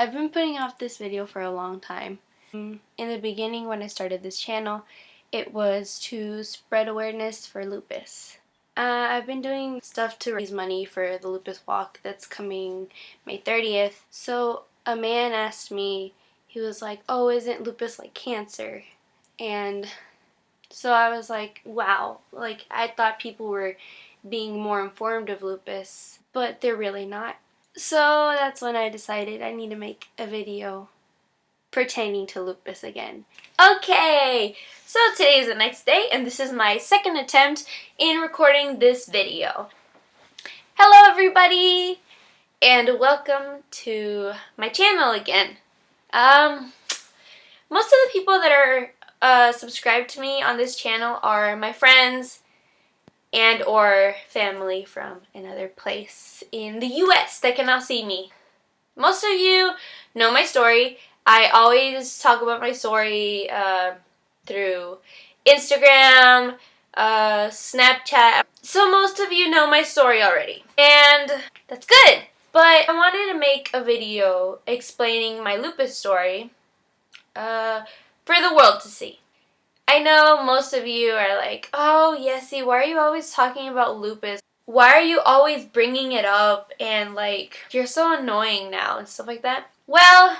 I've been putting off this video for a long time. In the beginning, when I started this channel, it was to spread awareness for lupus. I've been doing stuff to raise money for the lupus walk that's coming May 30th. So a man asked me, he was like, "Oh, isn't lupus like cancer?" And so I was like, wow, like I thought people were being more informed of lupus, but they're really not. So that's when I decided I need to make a video pertaining to lupus again. Okay, so today is the next day and this is my second attempt in recording this video. Hello everybody and welcome to my channel again. Most of the people that are subscribed to me on this channel are my friends and or family from another place in the US that cannot see me. Most of you know my story. I always talk about my story through Instagram, Snapchat. So most of you know my story already. And that's good. But I wanted to make a video explaining my lupus story for the world to see. I know most of you are like, "Oh, Yessie, why are you always talking about lupus? Why are you always bringing it up? And like, you're so annoying now," and stuff like that. Well,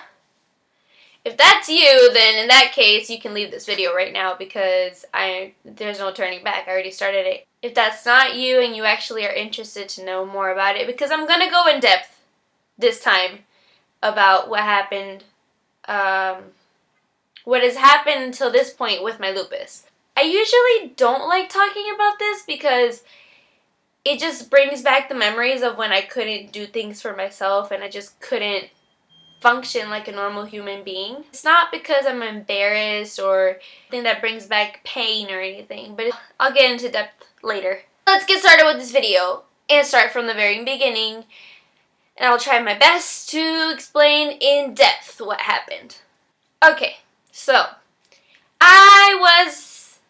if that's you, then in that case, you can leave this video right now because there's no turning back. I already started it. If that's not you and you actually are interested to know more about it, because I'm going to go in depth this time about what happened, what has happened until this point with my lupus. I usually don't like talking about this because it just brings back the memories of when I couldn't do things for myself and I just couldn't function like a normal human being. It's not because I'm embarrassed or anything that brings back pain or anything, but I'll get into depth later. Let's get started with this video and start from the very beginning, and I'll try my best to explain in depth what happened. Okay. So, I was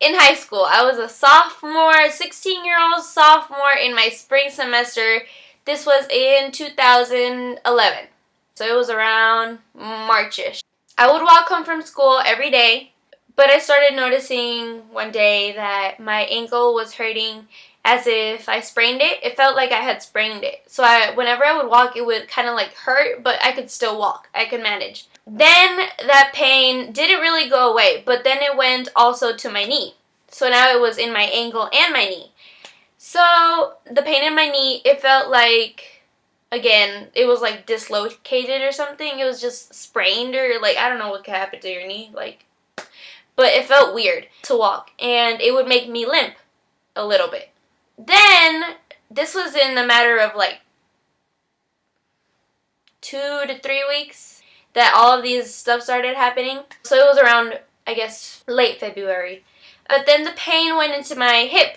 in high school. I was a sophomore, 16-year-old sophomore in my spring semester. This was in 2011. So it was around March-ish. I would walk home from school every day, but I started noticing one day that my ankle was hurting as if I sprained it. It felt like I had sprained it. So whenever I would walk, it would kind of like hurt, but I could still walk. I could manage. Then that pain didn't really go away, but then it went also to my knee. So now it was in my ankle and my knee. So the pain in my knee, it felt like, again, it was like dislocated or something. It was just sprained or like, I don't know what could happen to your knee. But it felt weird to walk and it would make me limp a little bit. Then, this was in a matter of like 2 to 3 weeks that all of these stuff started happening. So it was around, I guess, late February. But then the pain went into my hip.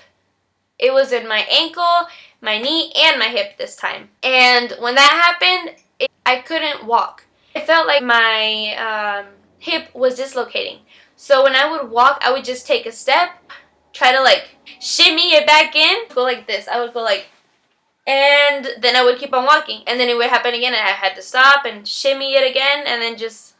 It was in my ankle, my knee, and my hip this time. And when that happened, I couldn't walk. It felt like my hip was dislocating. So when I would walk, I would just take a step, try to like shimmy it back in, go like this. I would go like, and then I would keep on walking. And then it would happen again and I had to stop and shimmy it again and then just...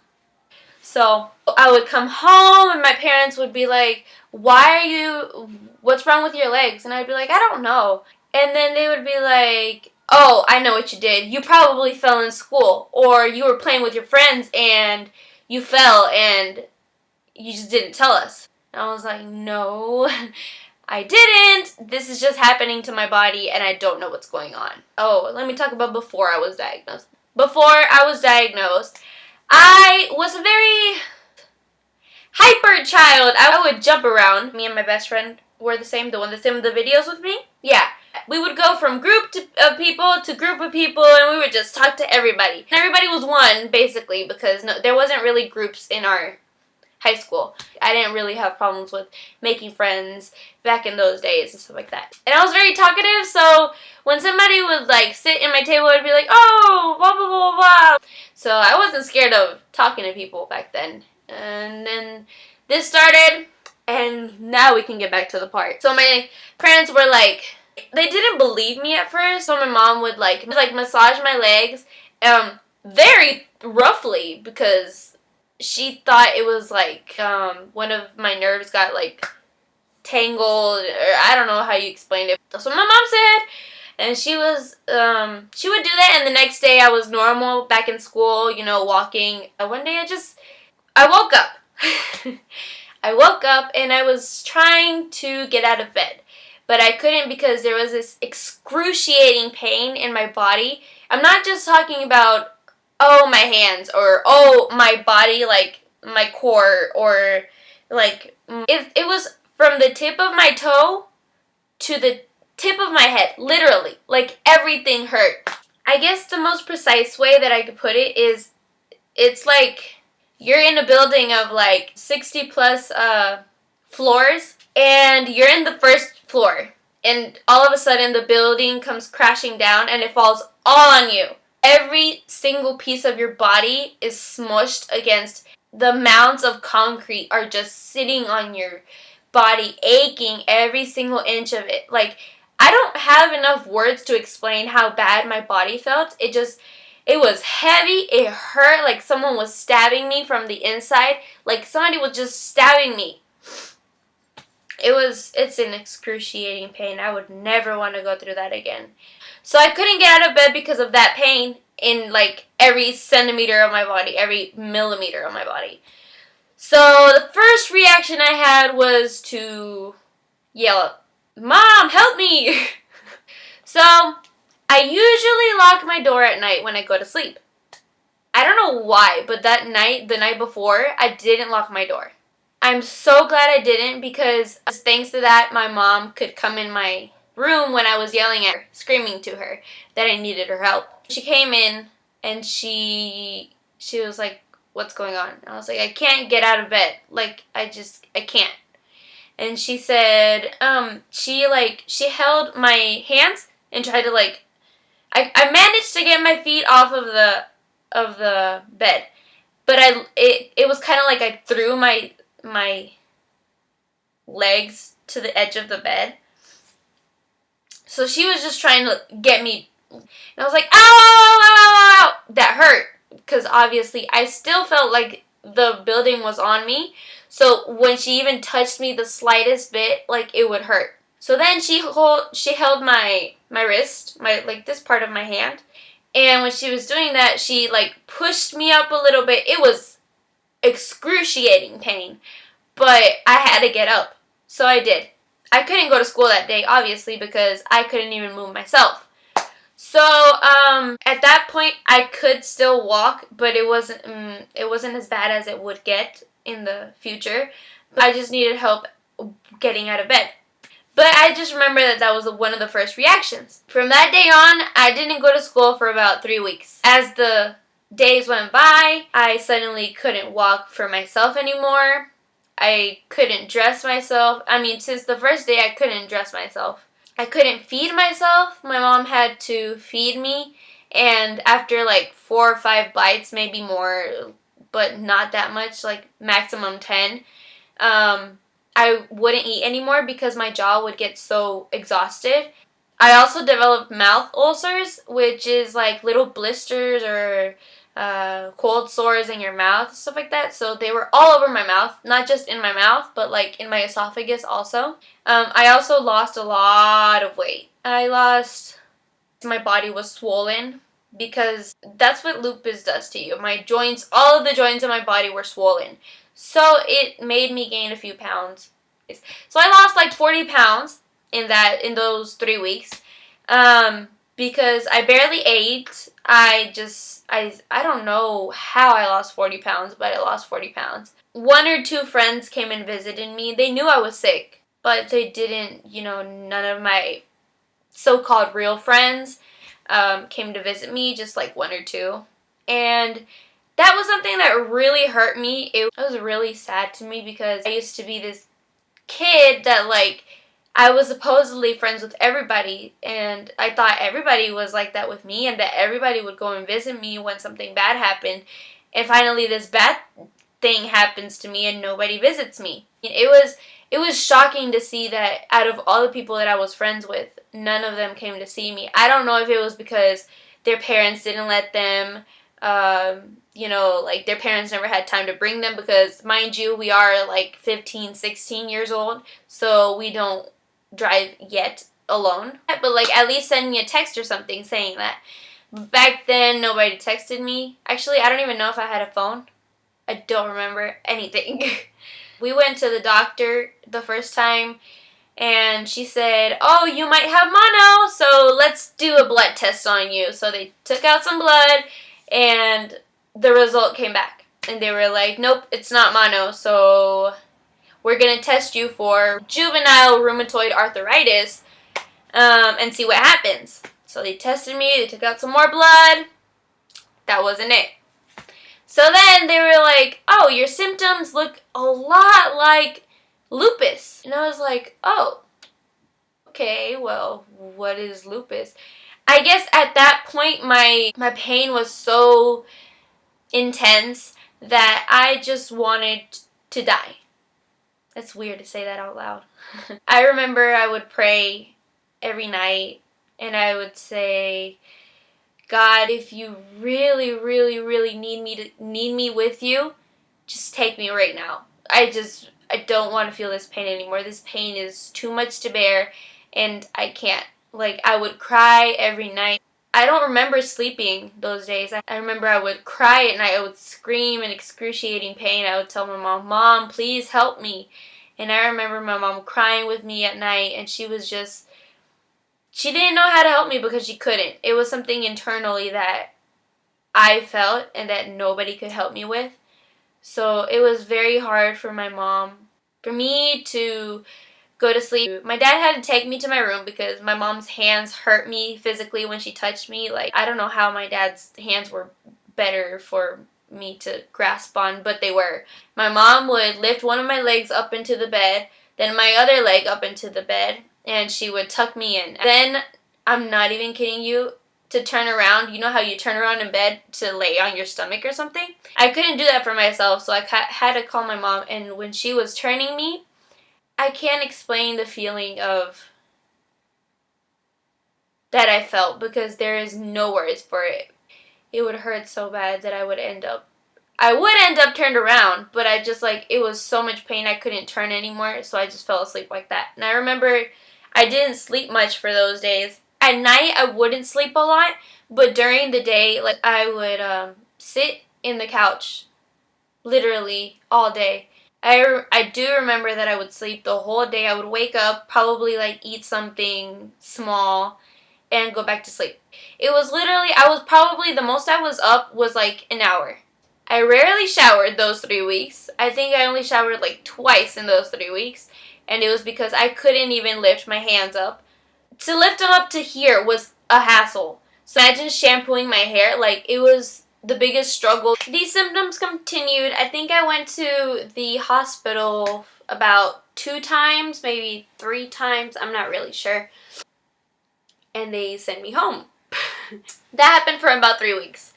So I would come home and my parents would be like, what's wrong with your legs? And I'd be like, I don't know. And then they would be like, oh, I know what you did. You probably fell in school or you were playing with your friends and you fell and you just didn't tell us. And I was like, no, I didn't. This is just happening to my body and I don't know what's going on. Oh, let me talk about before I was diagnosed. Before I was diagnosed, I was a very hyper child. I would jump around. Me and my best friend were the same, the one that's in the videos with me. Yeah. We would go from group of people to group of people and we would just talk to everybody. And everybody was one, basically, because there wasn't really groups in our high school. I didn't really have problems with making friends back in those days and stuff like that. And I was very talkative, so when somebody would like sit in my table, I'd be like, oh, blah, blah, blah, blah. So I wasn't scared of talking to people back then. And then this started, and now we can get back to the part. So my parents were like, they didn't believe me at first, so my mom would like massage my legs very roughly because she thought it was like one of my nerves got like tangled, or I don't know how you explained it. That's what my mom said. And she would do that, and the next day I was normal, back in school, walking. One day I woke up. I woke up and I was trying to get out of bed, but I couldn't because there was this excruciating pain in my body. I'm not just talking about, oh, my hands, or, oh, my body, like, my core, or, like, it was from the tip of my toe to the tip of my head, literally. Like, everything hurt. I guess the most precise way that I could put it is, it's like you're in a building of like 60 plus floors, and you're in the first floor, and all of a sudden the building comes crashing down and it falls all on you. Every single piece of your body is smushed against the mounds of concrete, are just sitting on your body, aching every single inch of it. Like, I don't have enough words to explain how bad my body felt. It was heavy, it hurt like someone was stabbing me from the inside, like somebody was just stabbing me. It's an excruciating pain. I would never want to go through that again. So I couldn't get out of bed because of that pain in like every centimeter of my body, every millimeter of my body. So the first reaction I had was to yell, "Mom, help me!" So I usually lock my door at night when I go to sleep. I don't know why, but that night, the night before, I didn't lock my door. I'm so glad I didn't, because thanks to that, my mom could come in my room when I was yelling at her, screaming to her that I needed her help. She came in and she was like, "What's going on?" I was like, "I can't get out of bed. Like, I can't." And she said, she held my hands and tried to like, I managed to get my feet off of the bed, but it was kind of like I threw my legs to the edge of the bed. So she was just trying to get me, and I was like, "Ow, ow, ow, ow, ow, ow." That hurt, because obviously I still felt like the building was on me. So when she even touched me the slightest bit, like, it would hurt. So then she held my wrist, like this part of my hand, and when she was doing that, she like pushed me up a little bit. It was excruciating pain, but I had to get up, so I did. I couldn't go to school that day, obviously, because I couldn't even move myself. So at that point, I could still walk, but it wasn't as bad as it would get in the future. But I just needed help getting out of bed. But I just remember that was one of the first reactions. From that day on, I didn't go to school for about 3 weeks. As the days went by, I suddenly couldn't walk for myself anymore. I couldn't dress myself. I mean, since the first day, I couldn't dress myself. I couldn't feed myself. My mom had to feed me. And after like 4 or 5 bites, maybe more, but not that much, like maximum 10, I wouldn't eat anymore because my jaw would get so exhausted. I also developed mouth ulcers, which is like little blisters or cold sores in your mouth, stuff like that. So they were all over my mouth, not just in my mouth, but like in my esophagus also. I also lost a lot of weight. My body was swollen, because that's what lupus does to you. My joints, all of the joints in my body were swollen. So it made me gain a few pounds. So I lost like 40 pounds in those 3 weeks. Because I barely ate. I don't know how I lost 40 pounds, but I lost 40 pounds. 1 or 2 friends came and visited me. They knew I was sick, but they didn't, none of my so-called real friends came to visit me, just like 1 or 2. And that was something that really hurt me. It was really sad to me, because I used to be this kid that, like, I was supposedly friends with everybody, and I thought everybody was like that with me, and that everybody would go and visit me when something bad happened. And finally this bad thing happens to me and nobody visits me. It was shocking to see that out of all the people that I was friends with, none of them came to see me. I don't know if it was because their parents didn't let them, Like their parents never had time to bring them because, mind you, we are like 15, 16 years old, so we don't drive yet alone. But like at least send me a text or something saying that. Back then, nobody texted me. Actually, I don't even know if I had a phone. I don't remember anything. We went to the doctor the first time, and she said, "Oh, you might have mono, so let's do a blood test on you." So they took out some blood, and the result came back. And they were like, "Nope, it's not mono, so we're going to test you for juvenile rheumatoid arthritis and see what happens." So they tested me, they took out some more blood. That wasn't it. So then they were like, "Oh, your symptoms look a lot like lupus." And I was like, "Oh, okay, well, what is lupus?" I guess at that point my pain was so intense that I just wanted to die. That's weird to say that out loud. I remember I would pray every night, and I would say, "God, if you really, really, really need me with you, just take me right now. I don't want to feel this pain anymore. This pain is too much to bear, and I can't." Like, I would cry every night. I don't remember sleeping those days. I remember I would cry at night. I would scream in excruciating pain. I would tell my mom, "Mom, please help me." And I remember my mom crying with me at night, and she didn't know how to help me because she couldn't. It was something internally that I felt and that nobody could help me with. So it was very hard for me to go to sleep. My dad had to take me to my room because my mom's hands hurt me physically when she touched me. Like, I don't know how my dad's hands were better for me to grasp on, but they were. My mom would lift one of my legs up into the bed, then my other leg up into the bed, and she would tuck me in. Then, I'm not even kidding you, to turn around, you know how you turn around in bed to lay on your stomach or something? I couldn't do that for myself, so I had to call my mom, and when she was turning me, I can't explain the feeling of that I felt because there is no words for it. It would hurt so bad that I would end up turned around, but it was so much pain I couldn't turn anymore, so I just fell asleep like that. And I remember I didn't sleep much for those days. At night, I wouldn't sleep a lot, but during the day, like, I would sit in the couch literally all day. I do remember that I would sleep the whole day. I would wake up, probably like eat something small, and go back to sleep. It was literally, the most I was up was like an hour. I rarely showered those 3 weeks. I think I only showered like twice in those 3 weeks, and it was because I couldn't even lift my hands up. To lift them up to here was a hassle. So imagine shampooing my hair. Like, it was the biggest struggle. These symptoms continued. I think I went to the hospital about 2 times, maybe 3 times. I'm not really sure. And they sent me home. That happened for about 3 weeks.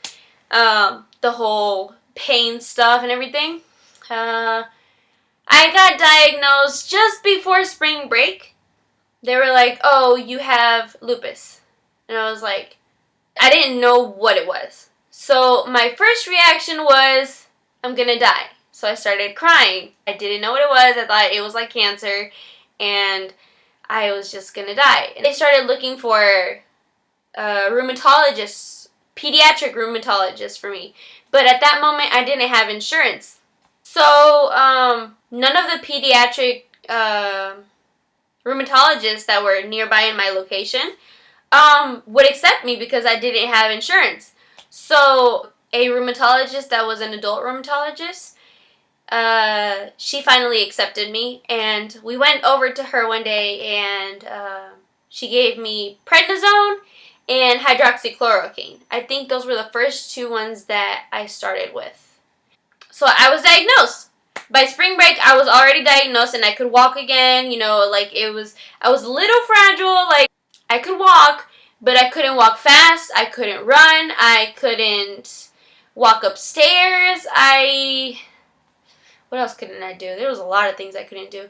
The whole pain stuff and everything. I got diagnosed just before spring break. They were like, "Oh, you have lupus." And I was like, I didn't know what it was. So my first reaction was, I'm gonna die. So I started crying. I didn't know what it was. I thought it was like cancer, and I was just gonna die. They started looking for rheumatologists, pediatric rheumatologists for me. But at that moment, I didn't have insurance. So none of the pediatric rheumatologists that were nearby in my location would accept me because I didn't have insurance. So a rheumatologist that was an adult rheumatologist, she finally accepted me, and we went over to her one day, and she gave me prednisone and hydroxychloroquine. I think those were the first 2 ones that I started with. So I was diagnosed. By spring break, I was already diagnosed, and I could walk again. I was a little fragile. Like, I could walk, but I couldn't walk fast. I couldn't run. I couldn't walk upstairs. What else couldn't I do? There was a lot of things I couldn't do.